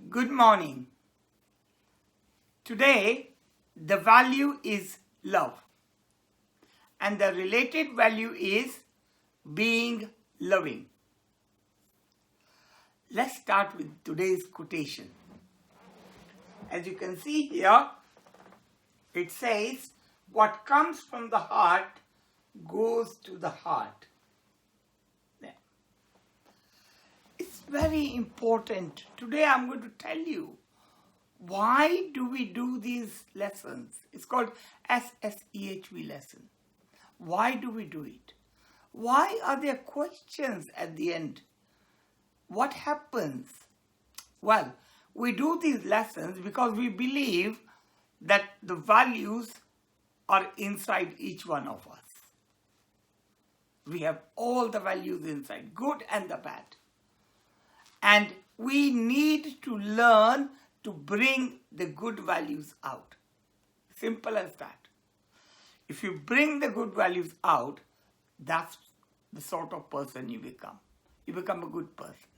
Good morning. Today, the value is love, and the related value is being loving. Let's start with today's quotation. As you can see here, it says, "What comes from the heart goes to the heart." It's very important. Today I'm going to tell you why do we do these lessons. It's called SSEHV lesson. Why do we do it? Why are there questions at the end? What happens? Well, we do these lessons because we believe that the values are inside each one of us. We have all the values inside, good and the bad. And we need to learn to bring the good values out. Simple as that. If you bring the good values out, that's the sort of person you become. You become a good person.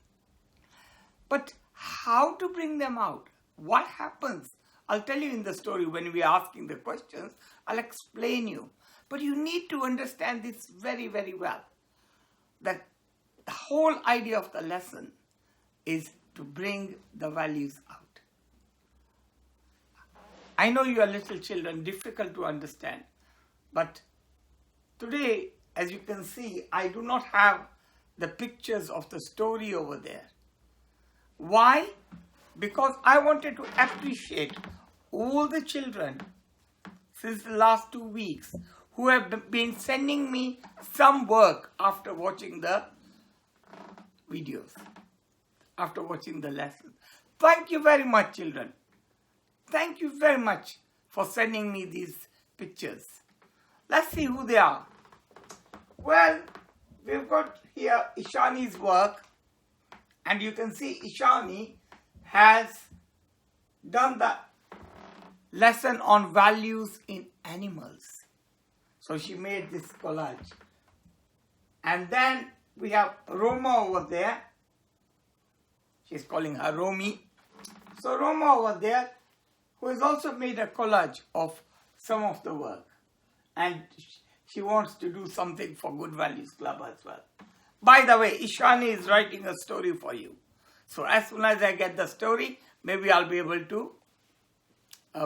But how to bring them out? What happens? I'll tell you in the story when we are asking the questions. I'll explain you. But you need to understand this very, very well. That the whole idea of the lesson is to bring the values out. I know you are little children, difficult to understand. But today, as you can see, I do not have the pictures of the story over there. Why? Because I wanted to appreciate all the children since the last 2 weeks who have been sending me some work after watching the videos, after watching the lesson. Thank you very much, children. Thank you very much for sending me these pictures. Let's see who they are. Well, we've got here Ishani's work, and you can see Ishani has done the lesson on values in animals. So she made this collage. And then we have Roma over there. She's calling her Romy. So Roma over there, who has also made a collage of some of the work. And she wants to do something for Good Values Club as well. By the way, Ishani is writing a story for you. So as soon as I get the story, maybe I'll be able to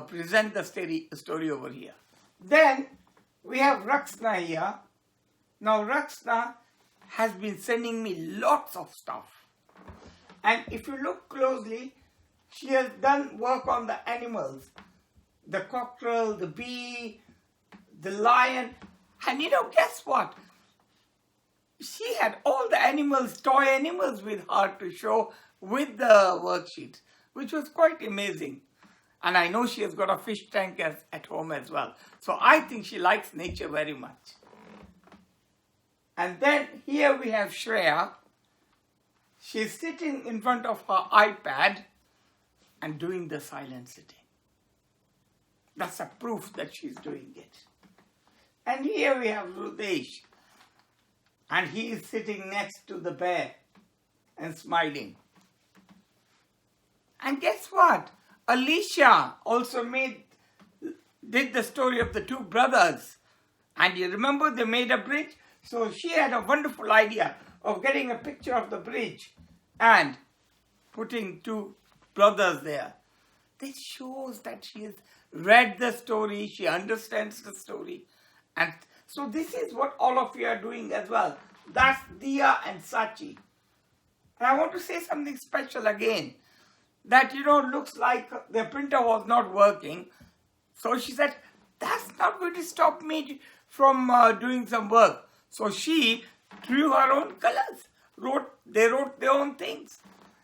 present the story over here. Then we have Raksna here. Now Raksna has been sending me lots of stuff. And if you look closely, she has done work on the animals. The cockerel, the bee, the lion. And guess what? She had all the animals, toy animals with her to show with the worksheet, which was quite amazing. And I know she has got a fish tank at home as well. So I think she likes nature very much. And then here we have Shreya. She's sitting in front of her iPad and doing the silent sitting. That's a proof that she's doing it. And here we have Rudesh. And he is sitting next to the bear and smiling. And guess what? Alicia also did the story of the two brothers. And you remember they made a bridge? So she had a wonderful idea of getting a picture of the bridge and putting two brothers there. This shows that she has read the story, she understands the story. And so this is what all of you are doing as well. That's Dia and Sachi. And I want to say something special again. That, looks like the printer was not working. So she said, that's not going to stop me from doing some work. So she drew her own colors. They wrote their own things.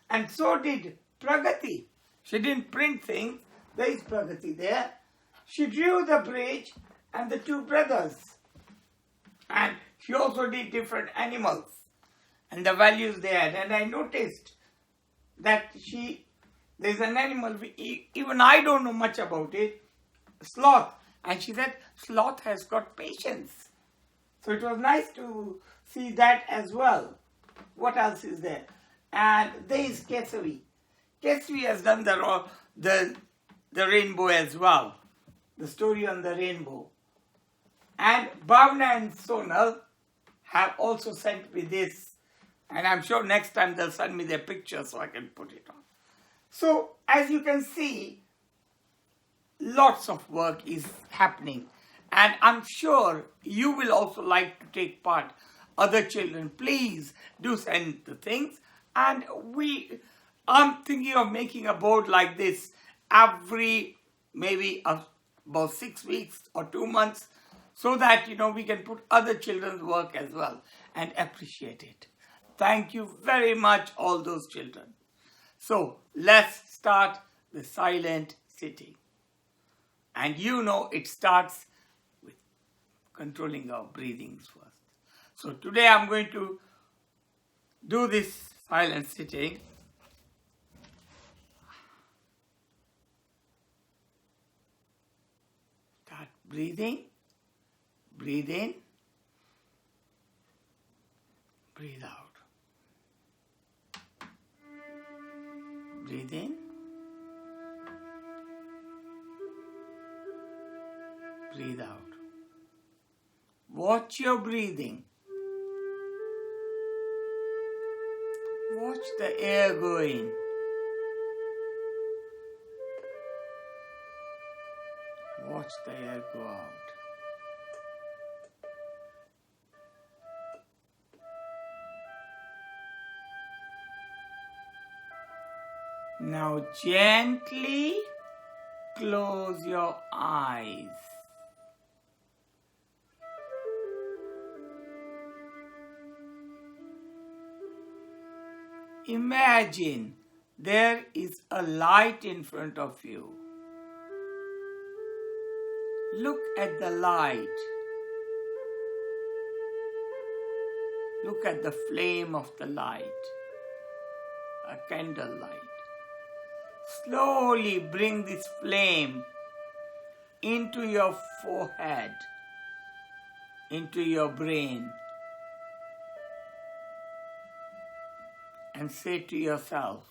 And so did Pragati. She didn't print things. There is Pragati there. She drew the bridge and the two brothers. And she also did different animals and the values they had. And I noticed that there's an animal, even I don't know much about it, sloth. And she said, sloth has got patience. So it was nice to see that as well. What else is there? And there is Kesavi. KSV has done the rainbow as well, the story on the rainbow. And Bhavna and Sonal have also sent me this, and I'm sure next time they'll send me their picture so I can put it on. So, as you can see, lots of work is happening, and I'm sure you will also like to take part. Other children, please do send the things, and I'm thinking of making a board like this every maybe about 6 weeks or 2 months, so that we can put other children's work as well and appreciate it. Thank you very much, all those children. So let's start the silent sitting. And it starts with controlling our breathings first. So today I'm going to do this silent sitting. Start breathing. Breathe in. Breathe out. Breathe in. Breathe out. Watch your breathing. Watch the air go in. Watch the air go out. Now gently close your eyes. Imagine there is a light in front of you. Look at the light. Look at the flame of the light, a candle light. Slowly bring this flame into your forehead, into your brain, and say to yourself,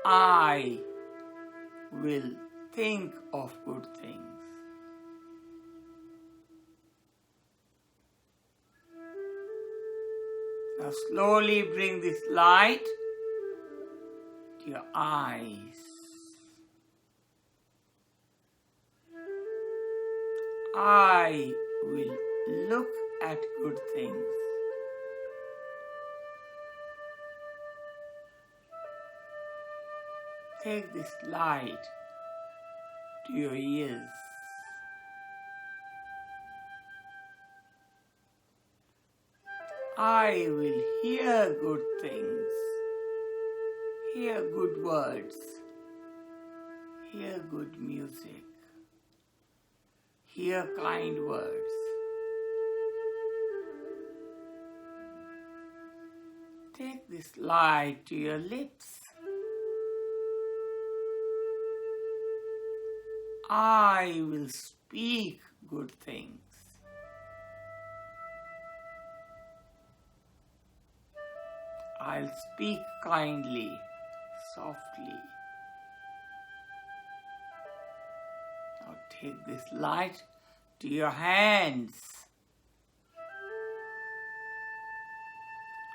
I will think of good things. Now slowly bring this light to your eyes. I will look at good things. Take this light to your ears. I will hear good things, hear good words, hear good music, hear kind words. Take this light to your lips. I will speak good things. I'll speak kindly, softly. Now take this light to your hands.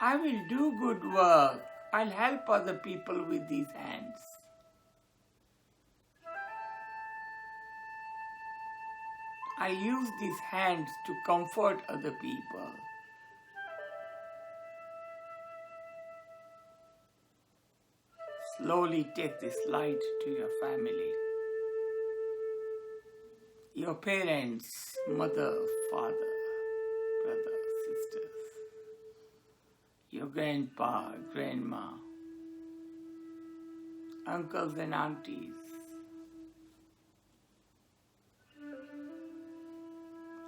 I will do good work. I'll help other people with these hands. I use these hands to comfort other people. Slowly take this light to your family. Your parents, mother, father, brother, sisters. Your grandpa, grandma, uncles and aunties.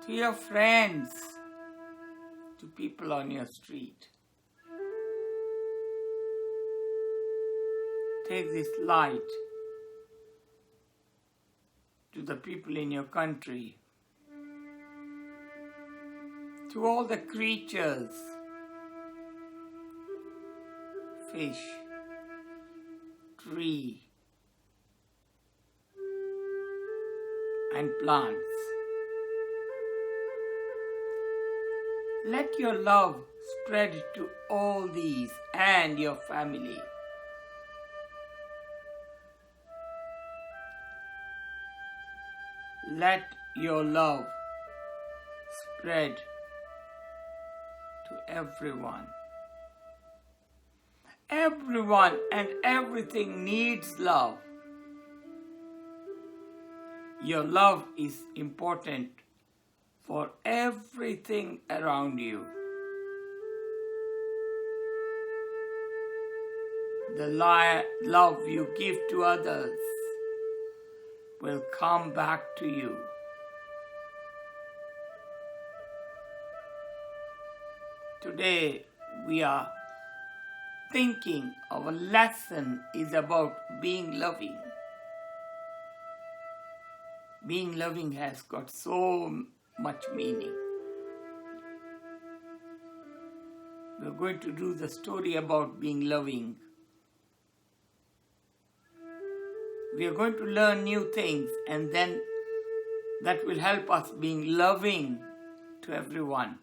To your friends, to people on your street. Take this light to the people in your country, to all the creatures, fish, tree and plants. Let your love spread to all these and your family. Let your love spread to everyone. Everyone and everything needs love. Your love is important for everything around you. The love you give to others will come back to you. Today we are thinking our lesson is about being loving. Being loving has got so much meaning. We're going to do the story about being loving. We are going to learn new things, and then that will help us being loving to everyone.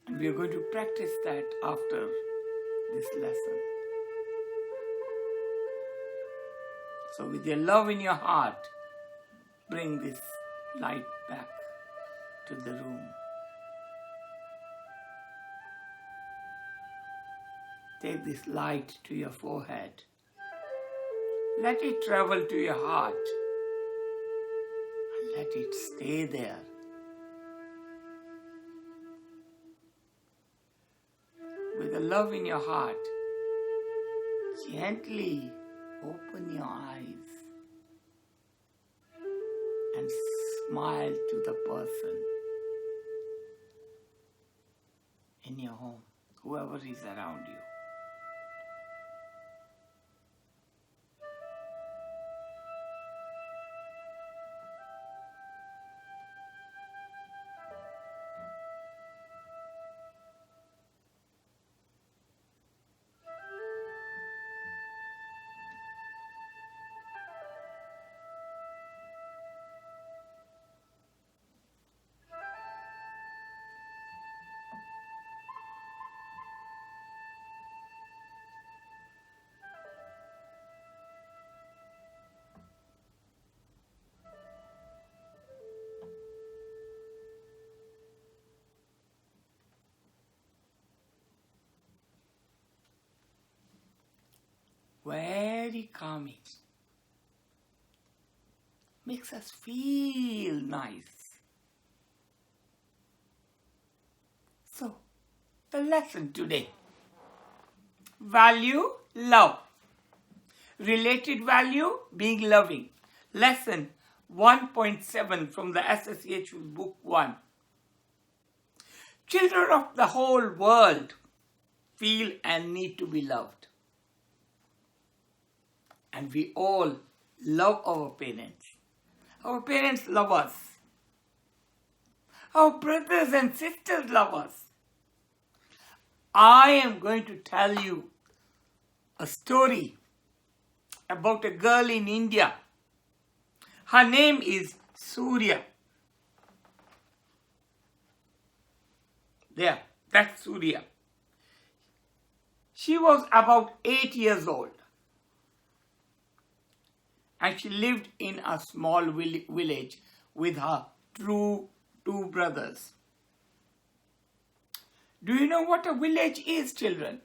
And we are going to practice that after this lesson. So with your love in your heart, bring this light back to the room. Take this light to your forehead. Let it travel to your heart and let it stay there. With the love in your heart, gently open your eyes and smile to the person in your home, whoever is around you. Very calming. Makes us feel nice. So, the lesson today. Value, love. Related value, being loving. Lesson 1.7 from the SSH Book 1. Children of the whole world feel and need to be loved. And we all love our parents. Our parents love us. Our brothers and sisters love us. I am going to tell you a story about a girl in India. Her name is Surya. There, that's Surya. She was about 8 years old. And she lived in a small village with her two brothers. Do you know what a village is, children?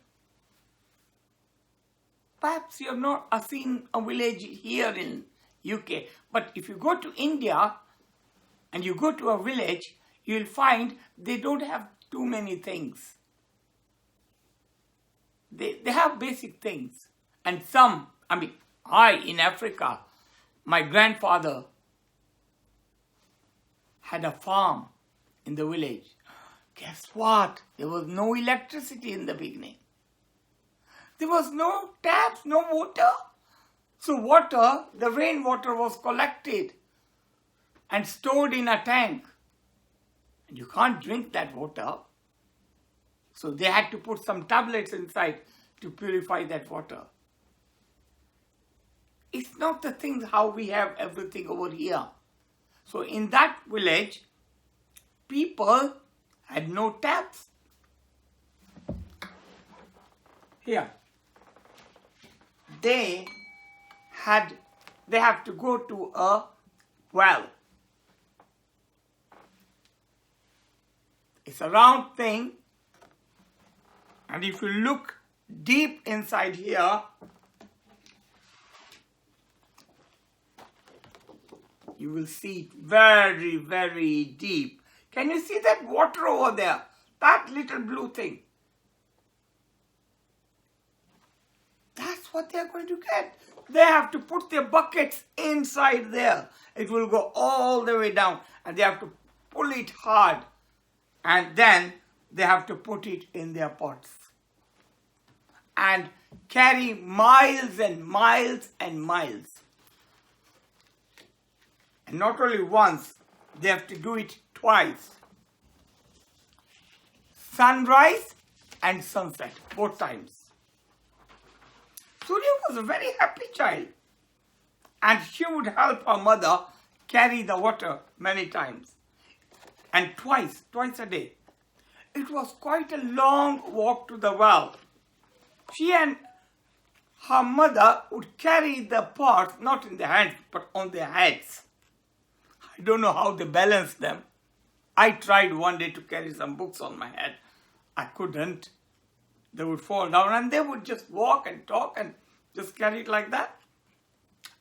Perhaps you have not seen a village here in UK. But if you go to India and you go to a village, you'll find they don't have too many things. They have basic things. And in Africa, my grandfather had a farm in the village. Guess what? There was no electricity in the beginning. There was no taps, no water. So the rainwater was collected and stored in a tank. And you can't drink that water. So they had to put some tablets inside to purify that water. It's not the things how we have everything over here. So in that village, people had no taps. Here, they have to go to a well. It's a round thing, and if you look deep inside here, you will see it very, very deep. Can you see that water over there? That little blue thing. That's what they're going to get. They have to put their buckets inside there. It will go all the way down, and they have to pull it hard, and then they have to put it in their pots and carry miles and miles and miles. And not only once, they have to do it twice. Sunrise and sunset, both times. Surya was a very happy child, and she would help her mother carry the water many times, and twice a day. It was quite a long walk to the well. She and her mother would carry the pots not in their hands but on their heads. I don't know how they balanced them. I tried one day to carry some books on my head. I couldn't. They would fall down, and they would just walk and talk and just carry it like that.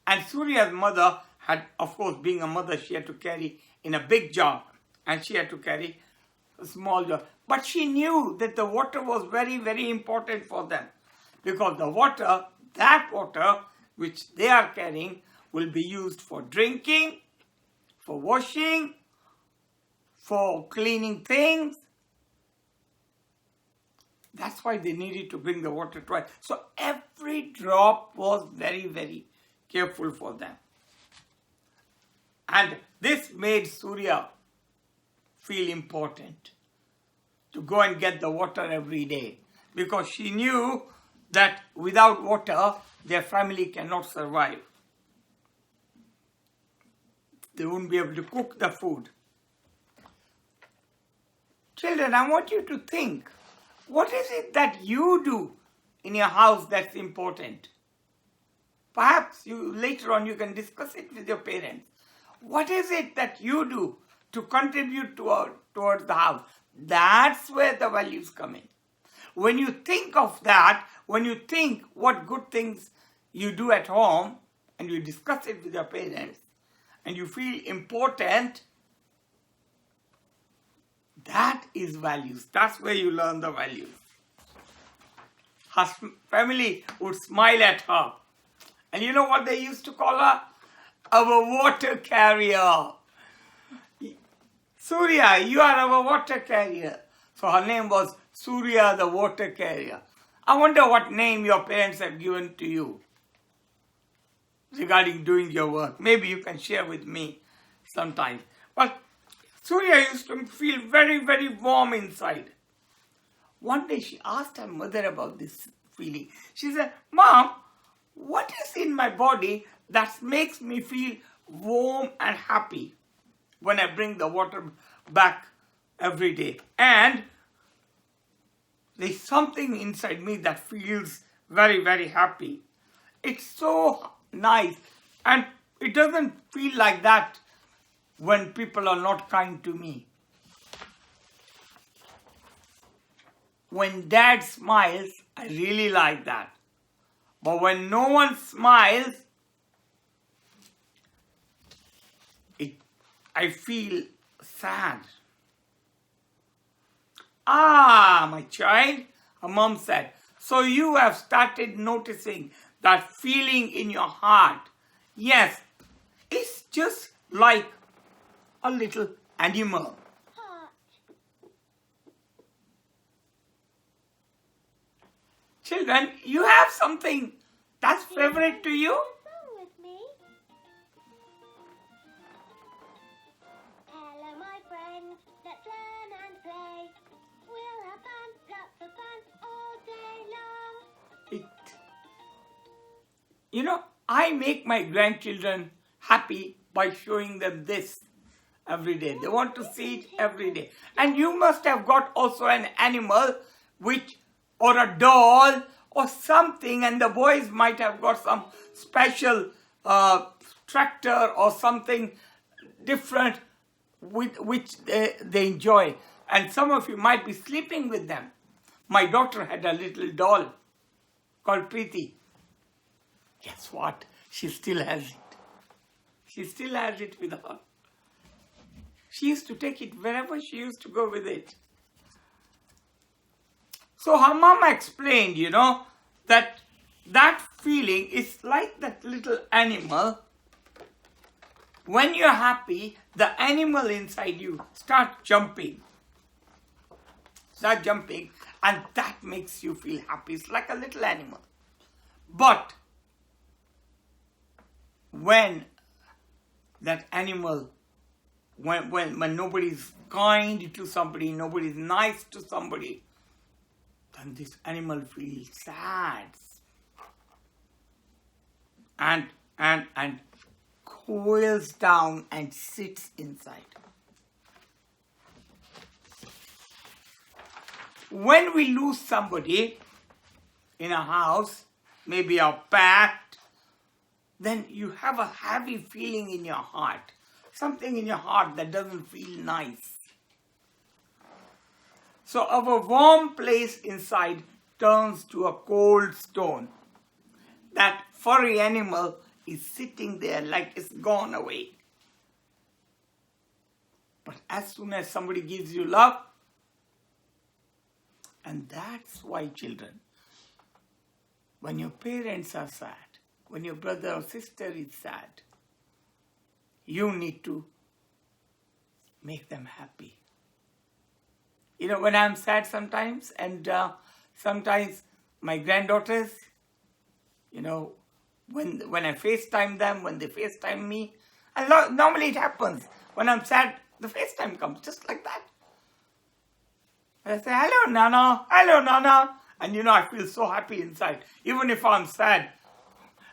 And Surya's mother had, of course, being a mother, she had to carry in a big jar, and she had to carry a small jar. But she knew that the water was very, very important for them, because the water, that water which they are carrying, will be used for drinking, for washing, for cleaning things. That's why they needed to bring the water twice. So every drop was very, very careful for them. And this made Surya feel important to go and get the water every day, because she knew that without water, their family cannot survive. They won't be able to cook the food. Children, I want you to think, what is it that you do in your house that's important? Perhaps later on you can discuss it with your parents. What is it that you do to contribute towards the house? That's where the values come in. When you think of that, when you think what good things you do at home, and you discuss it with your parents, and you feel important, that is values. That's where you learn the values. Her family would smile at her. And you know what they used to call her? Our water carrier. Surya, you are our water carrier. So her name was Surya the water carrier. I wonder what name your parents have given to you regarding doing your work. Maybe you can share with me sometime. But Surya used to feel very, very warm inside. One day she asked her mother about this feeling. She said, Mom, what is in my body that makes me feel warm and happy when I bring the water back every day? And there's something inside me that feels very, very happy. It's so nice, and it doesn't feel like that when people are not kind to me. When Dad smiles, I really like that. But when no one smiles, I feel sad. Ah, my child, her mom said, so you have started noticing that feeling in your heart. Yes, it's just like a little animal. Children, you have something that's favorite to you? Hello, my friends. Let's learn and play. We'll have fun, lots of fun, all day long. I make my grandchildren happy by showing them this every day. They want to see it every day. And you must have got also an animal or a doll or something, and the boys might have got some special tractor or something different which they enjoy. And some of you might be sleeping with them. My daughter had a little doll called Preeti. Guess what? She still has it. She still has it with her. She used to take it wherever she used to go with it. So her mama explained, that feeling is like that little animal. When you're happy, the animal inside you starts jumping. And that makes you feel happy. It's like a little animal. But when that animal, when nobody's kind to somebody, nobody's nice to somebody, then this animal feels sad and coils down and sits inside. When we lose somebody in a house, maybe a pet, then you have a heavy feeling in your heart. Something in your heart that doesn't feel nice. So our warm place inside turns to a cold stone. That furry animal is sitting there like it's gone away. But as soon as somebody gives you love, and that's why, children, when your parents are sad, when your brother or sister is sad, you need to make them happy. When I'm sad sometimes, and sometimes my granddaughters, when I FaceTime them, when they FaceTime me, and normally it happens. When I'm sad, the FaceTime comes just like that. And I say, hello, Nana. And I feel so happy inside. Even if I'm sad,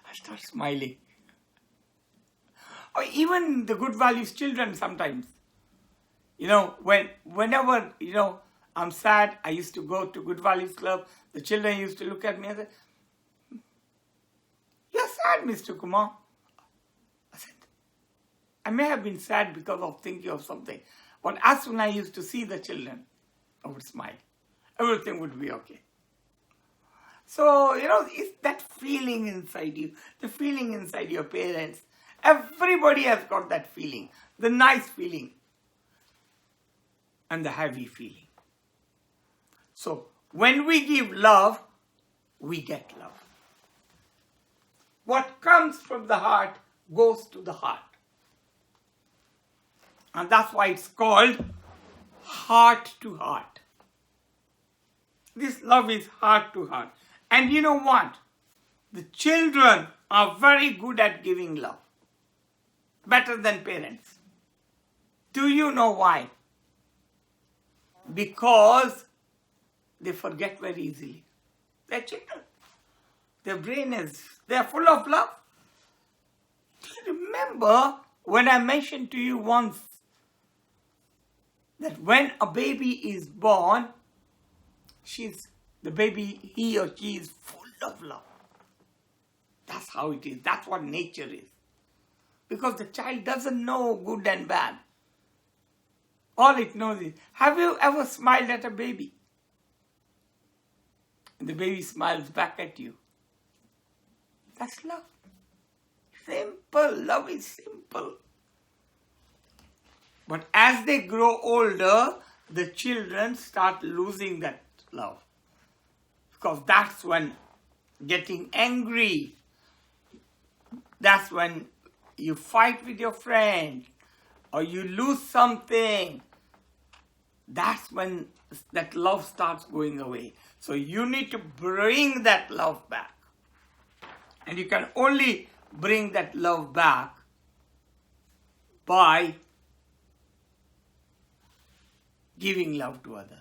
I start smiling. Or even the Good Values children sometimes. Whenever, I'm sad, I used to go to Good Values Club. The children used to look at me and say, you're sad, Mr. Kumar. I said, I may have been sad because of thinking of something. But as soon as I used to see the children, I would smile. Everything would be okay. So, it's that feeling inside you, the feeling inside your parents. Everybody has got that feeling, the nice feeling and the heavy feeling. So, when we give love, we get love. What comes from the heart goes to the heart. And that's why it's called heart to heart. This love is heart to heart. And you know what? The children are very good at giving love. Better than parents. Do you know why? Because they forget very easily. They're children. Their brain they're full of love. Do you remember when I mentioned to you once that when a baby is born, the baby, he or she is full of love. That's how it is. That's what nature is. Because the child doesn't know good and bad. All it knows is, have you ever smiled at a baby? And the baby smiles back at you. That's love. Simple. Love is simple. But as they grow older, the children start losing that love. Because that's when getting angry, that's when you fight with your friend, or you lose something, that's when that love starts going away. So you need to bring that love back. And you can only bring that love back by giving love to others.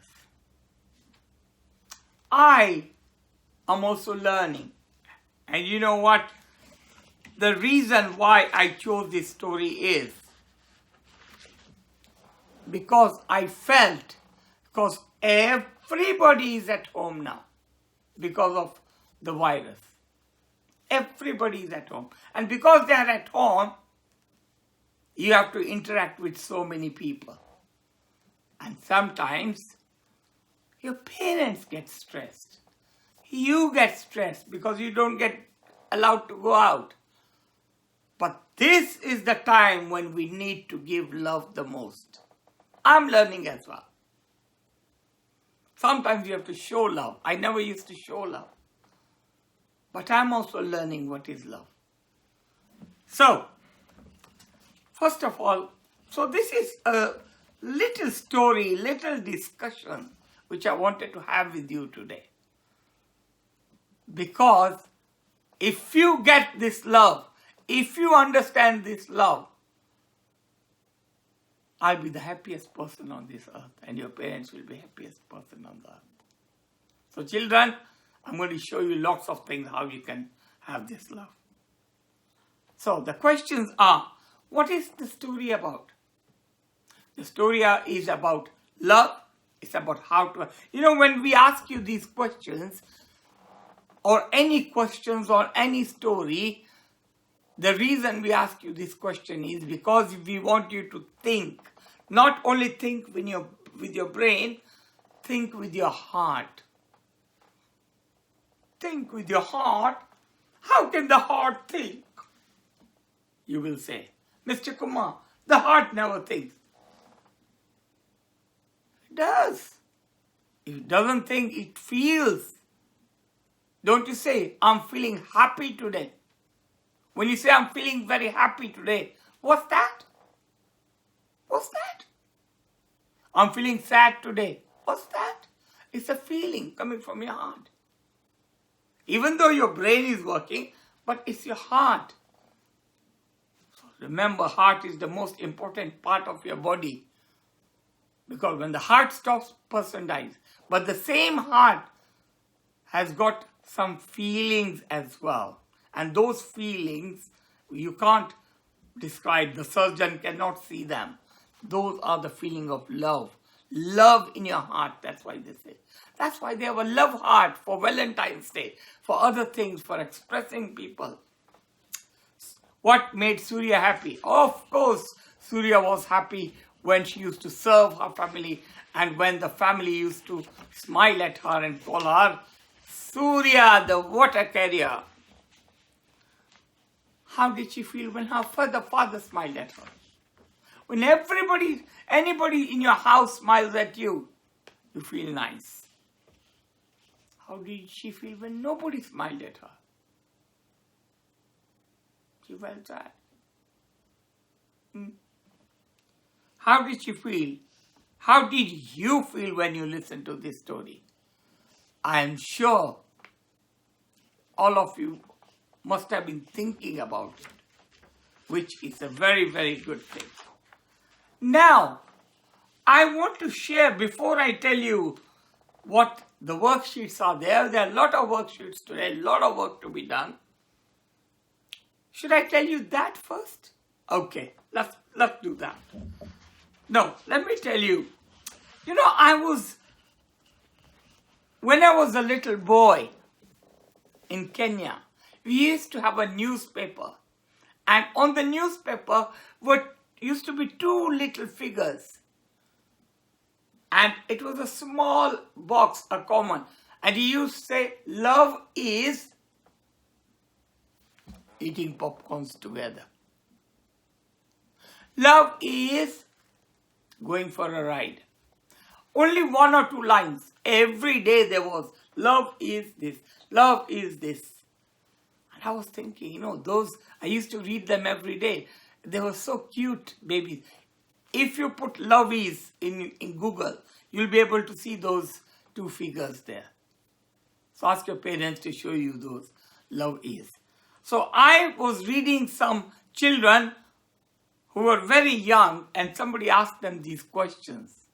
I am also learning. And you know what? the reason why I chose this story is because I felt, because everybody is at home now because of the virus. Everybody is at home. And because they are at home, you have to interact with so many people. And sometimes your parents get stressed. You get stressed because you don't get allowed to go out. But this is the time when we need to give love the most. I'm learning as well. Sometimes you have to show love. I never used to show love. But I'm also learning what is love. So, first of all, so this is a little story, little discussion which I wanted to have with you today. Because if you get this love, if you understand this love, I'll be the happiest person on this earth and your parents will be the happiest person on the earth. So children, I'm going to show you lots of things how you can have this love. So the questions are, what is the story about? The story is about love. It's about how to... when we ask you these questions, or any questions or any story, the reason we ask you this question is because we want you to think. Not only think with your brain, think with your heart. Think with your heart. How can the heart think? You will say, Mr. Kumar, the heart never thinks. It does. If it doesn't think, it feels. Don't you say, I'm feeling happy today? When you say, I'm feeling very happy today, what's that? What's that? I'm feeling sad today. What's that? It's a feeling coming from your heart. Even though your brain is working, but it's your heart. So remember, heart is the most important part of your body. Because when the heart stops, person dies. But the same heart has got some feelings as well. And those feelings, you can't describe. The surgeon cannot see them. Those are the feeling of love. Love in your heart, that's why they say. That's why they have a love heart for Valentine's Day, for other things, for expressing people. What made Surya happy? Of course, Surya was happy when she used to serve her family and when the family used to smile at her and call her Surya, the water carrier. How did she feel when her father smiled at her? When anybody in your house smiles at you, you feel nice. How did she feel when nobody smiled at her? She felt sad. How did she feel? How did you feel when you listened to this story? I am sure all of you must have been thinking about it, which is a very, very good thing. Now, I want to share, before I tell you what the worksheets are there are a lot of worksheets today, a lot of work to be done. Should I tell you that first? Okay, let's do that. No, let me tell you. When I was a little boy in Kenya, we used to have a newspaper. And on the newspaper used to be two little figures. And it was a small box, a common. And he used to say, love is eating popcorns together. Love is going for a ride. Only one or two lines. Every day there was, love is this, love is this. And I was thinking, I used to read them every day. They were so cute babies. If you put love is in Google, you'll be able to see those two figures there. So ask your parents to show you those love is. So I was reading some children who were very young and somebody asked them these questions.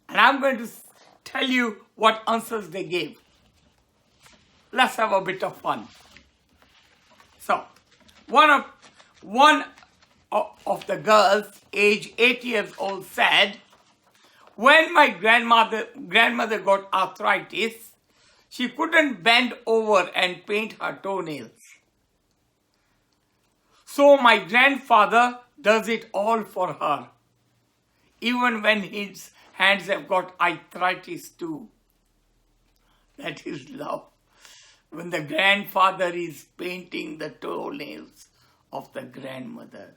And I'm going to tell you what answers they gave. Let's have a bit of fun. So, One of the girls, age 8 years old, said, when my grandmother got arthritis, she couldn't bend over and paint her toenails. So my grandfather does it all for her, even when his hands have got arthritis too. That is love. When the grandfather is painting the toenails of the grandmother.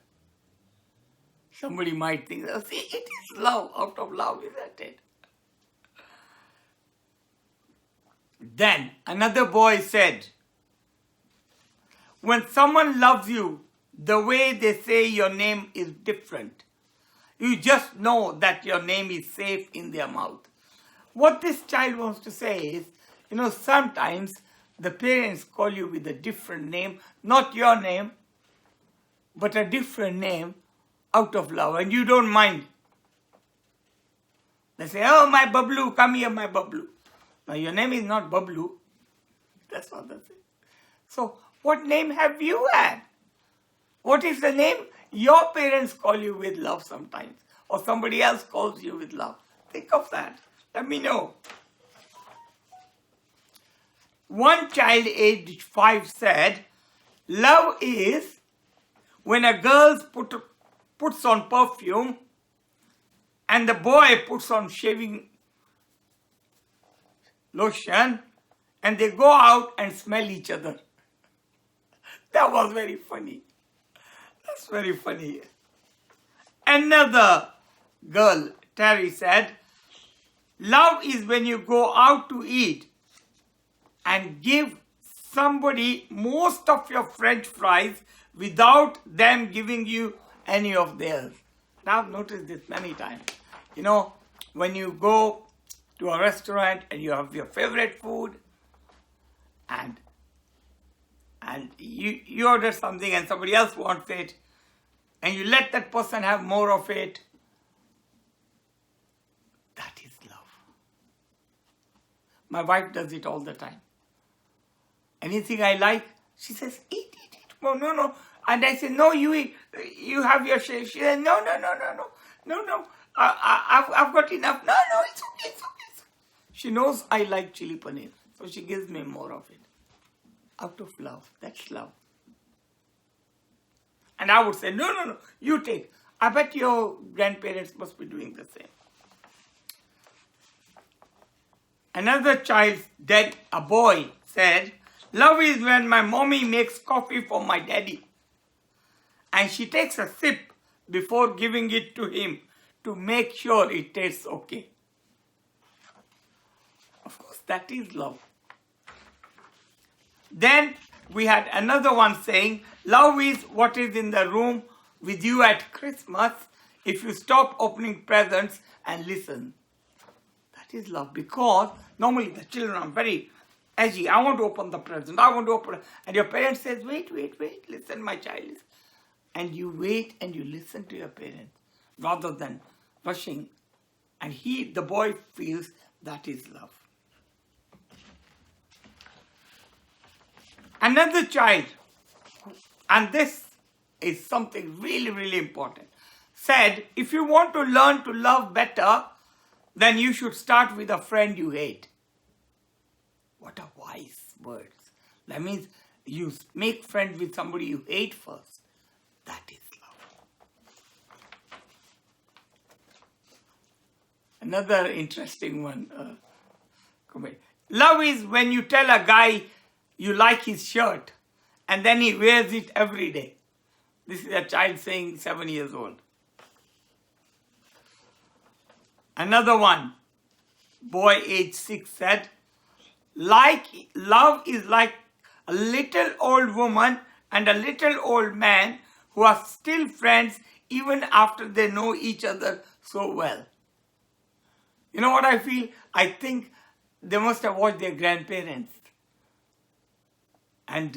Somebody might think, oh, see, it is love, out of love, isn't it? Then another boy said, when someone loves you, the way they say your name is different. You just know that your name is safe in their mouth. What this child wants to say is, sometimes the parents call you with a different name, not your name, but a different name out of love, and you don't mind. They say, oh, my Bablu, come here, my Bablu. Now, your name is not Bablu. That's what they say. So, what name have you had? What is the name your parents call you with love sometimes, or somebody else calls you with love? Think of that. Let me know. One child aged 5 said, love is when a girl puts on perfume and the boy puts on shaving lotion and they go out and smell each other. That was very funny. That's very funny. Another girl, Terry, said, love is when you go out to eat and give somebody most of your French fries without them giving you any of theirs. Now, I've noticed this many times. When you go to a restaurant and you have your favorite food and you order something and somebody else wants it and you let that person have more of it, that is love. My wife does it all the time. Anything I like, she says, eat. Oh, no. And I say, no, you eat. You have your share. She says, no. I've got enough. No, it's okay. She knows I like chili paneer, so she gives me more of it. Out of love. That's love. And I would say, no, you take. I bet your grandparents must be doing the same. Another child, a boy, said, love is when my mommy makes coffee for my daddy and she takes a sip before giving it to him to make sure it tastes okay. Of course, that is love. Then we had another one saying, love is what is in the room with you at Christmas if you stop opening presents and listen. That is love, because normally the children are very edgy. I want to open the present. And your parents says, wait. Listen, my child. And you wait and you listen to your parents rather than rushing. And the boy feels that is love. Another child, and this is something really, really important, said, if you want to learn to love better, then you should start with a friend you hate. What a wise words. That means you make friends with somebody you hate first. That is love. Another interesting one. Love is when you tell a guy you like his shirt and then he wears it every day. This is a child saying 7 years old. Another one, boy age 6 said, love is like a little old woman and a little old man who are still friends even after they know each other so well. You know what I feel? I think they must have watched their grandparents. And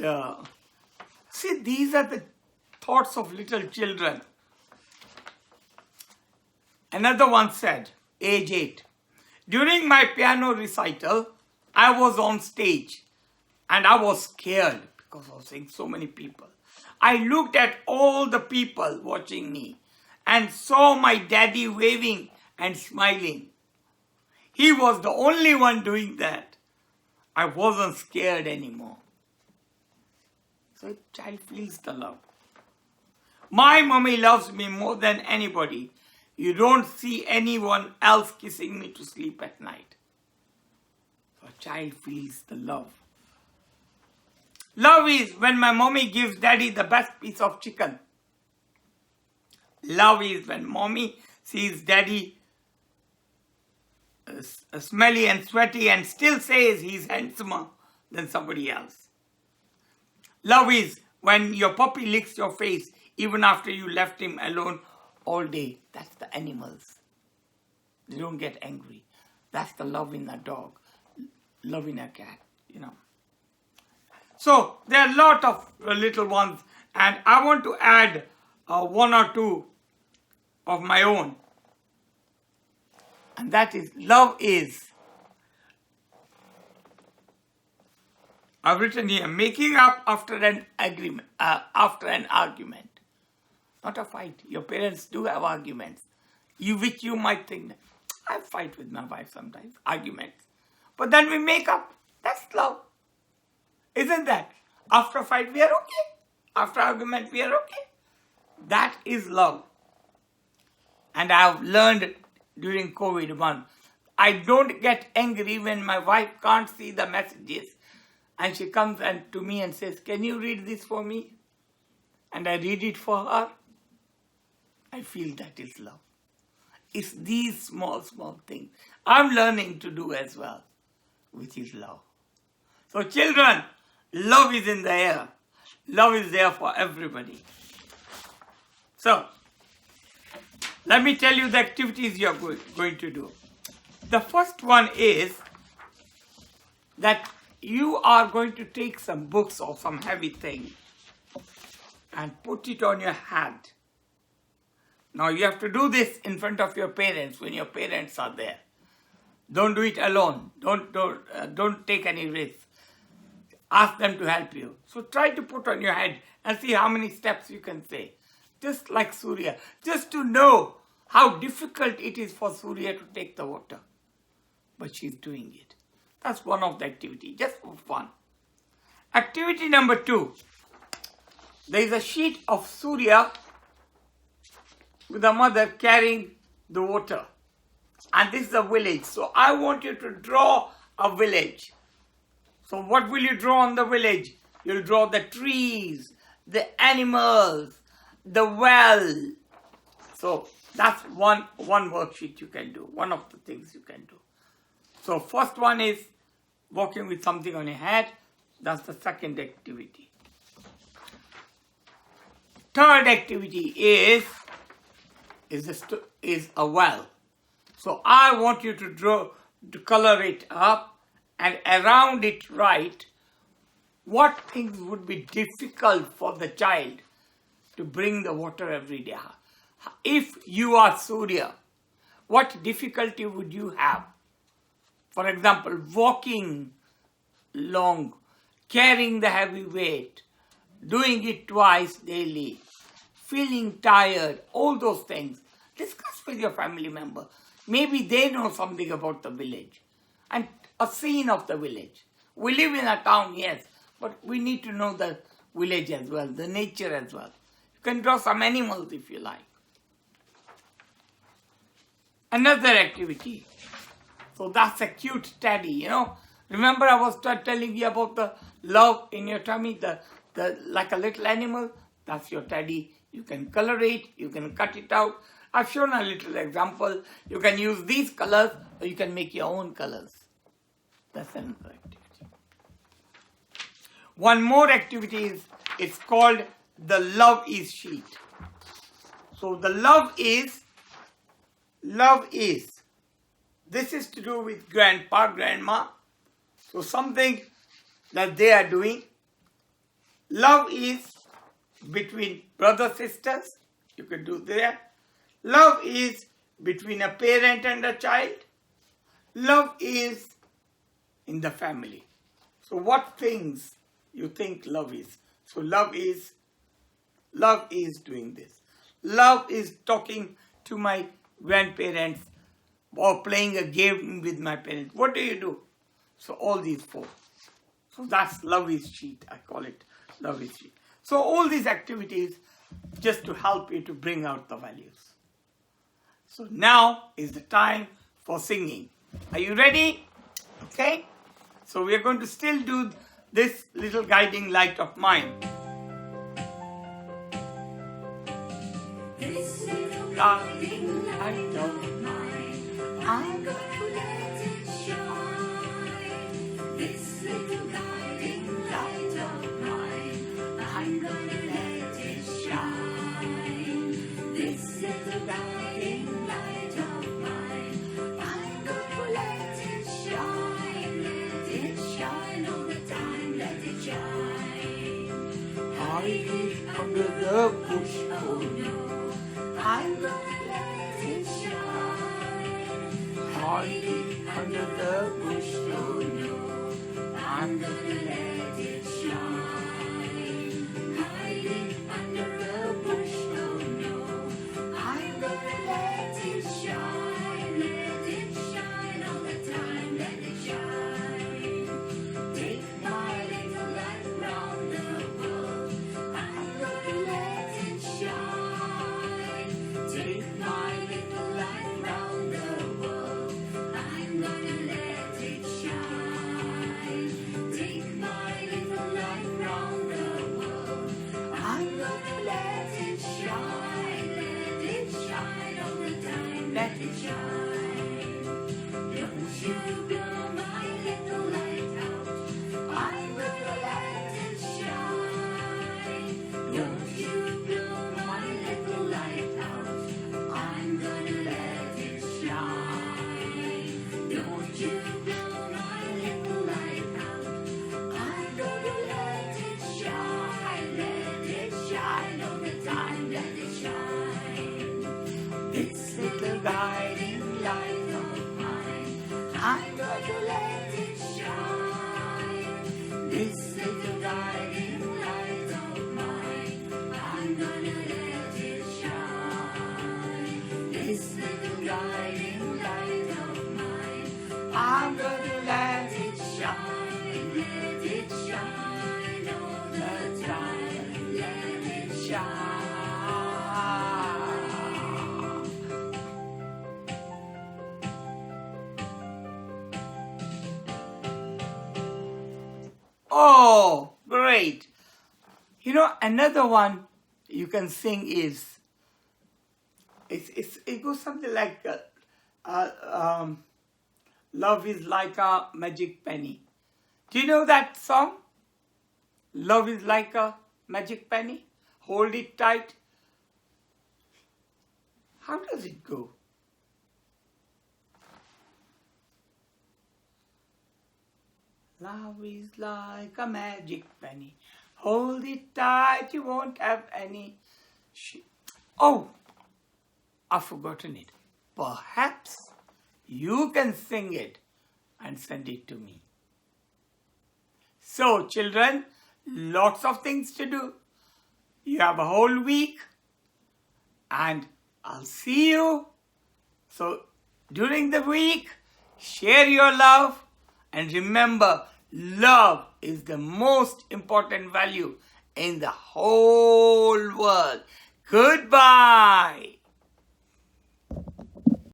see, these are the thoughts of little children. Another one said, age 8, during my piano recital, I was on stage and I was scared because I was seeing so many people. I looked at all the people watching me and saw my daddy waving and smiling. He was the only one doing that. I wasn't scared anymore. So a child feels the love. My mommy loves me more than anybody. You don't see anyone else kissing me to sleep at night. So a child feels the love. Love is when my mommy gives daddy the best piece of chicken. Love is when mommy sees daddy smelly and sweaty and still says he's handsomer than somebody else. Love is when your puppy licks your face even after you left him alone all day. That's the animals. They don't get angry. That's the love in a dog, love in a cat, you know. So there are a lot of little ones, and I want to add one or two of my own. And that is, love is, I've written here, making up after an agreement, after an argument. Not a fight. Your parents do have arguments, which you might think, I fight with my wife sometimes, arguments. But then we make up. That's love. Isn't that? After a fight, we are okay. After argument, we are okay. That is love. And I have learned during COVID-1, I don't get angry when my wife can't see the messages and she comes to me and says, can you read this for me? And I read it for her. I feel that is love. It's these small things I'm learning to do as well, which is love. So children, love is in the air. Love is there for everybody. So, let me tell you the activities you are going to do. The first one is that you are going to take some books or some heavy thing and put it on your head. Now you have to do this in front of your parents when your parents are there. Don't do it alone. Don't take any risk. Ask them to help you. So try to put on your head and see how many steps you can say. Just like Surya. Just to know how difficult it is for Surya to take the water. But she's doing it. That's one of the activities, just for fun. Activity number 2. There is a sheet of Surya with a mother carrying the water. And this is a village. So I want you to draw a village. So what will you draw on the village? You'll draw the trees, the animals, the well. So that's one worksheet you can do. One of the things you can do. So first one is walking with something on your head. That's the second activity. Third activity is a well. So I want you to color it up and around it write what things would be difficult for the child to bring the water every day. If you are Surya, what difficulty would you have? For example, walking long, carrying the heavy weight, doing it twice daily, feeling tired, all those things. Discuss with your family member. Maybe they know something about the village and a scene of the village. We live in a town, yes, but we need to know the village as well, the nature as well. You can draw some animals if you like. Another activity. So that's a cute teddy, you know. Remember I was telling you about the love in your tummy, the like a little animal? That's your teddy. You can color it, you can cut it out. I've shown a little example. You can use these colors or you can make your own colors. That's another activity. One more activity is, it's called the love is sheet. So the love is, this is to do with grandpa, grandma. So something that they are doing. Love is between brother, sisters. You can do there. Love is between a parent and a child. Love is in the family. So what things you think love is? So love is Love is doing this. Love is talking to my grandparents or playing a game with my parents. What do you do? So all these four. So that's love is cheat. I call it love is cheat. So all these activities just to help you to bring out the values. So now is the time for singing. Are you ready? Okay. So we are going to still do this little guiding light of mine. This little Guiding light of mine, I'm going to let it shine. This little guiding light of mine, I'm gonna let it shine. This little guiding light of mine, I'm gonna let it shine all the time, let it shine. hiding under the bush. Oh no. I'm gonna let it shine. Hiding under the bush. Oh no, I'm gonna let it shine. Hiding under the bush. Oh no, I'm gonna let it shine all the time. Let it shine. Take my little light round the world. I'm gonna let it shine. Take my little light round the world. I'm gonna let it shine. Take my little light round the world. I'm gonna let it shine all the time. Let it shine. Don't you blow my little light out. I'm gonna let it shine. Don't you blow my little light out. I'm gonna let it shine. Don't you blow my little light out. I'm gonna let it shine all the time. Let it shine. This little guiding light of mine, I'm gonna let it shine. This little guiding light of mine, I'm gonna let it shine. This little guiding light of mine, I'm gonna let it shine. Let it shine all the time. Let it shine. Oh, great. You know, another one you can sing is, it goes something like, love is like a magic penny. Do you know that song? Love is like a magic penny. Hold it tight. How does it go? Love is like a magic penny. Hold it tight, you won't have any. Oh, I've forgotten it. Perhaps you can sing it and send it to me. So, children, lots of things to do. You have a whole week, and I'll see you. So, during the week, share your love, and remember, love is the most important value in the whole world. Goodbye.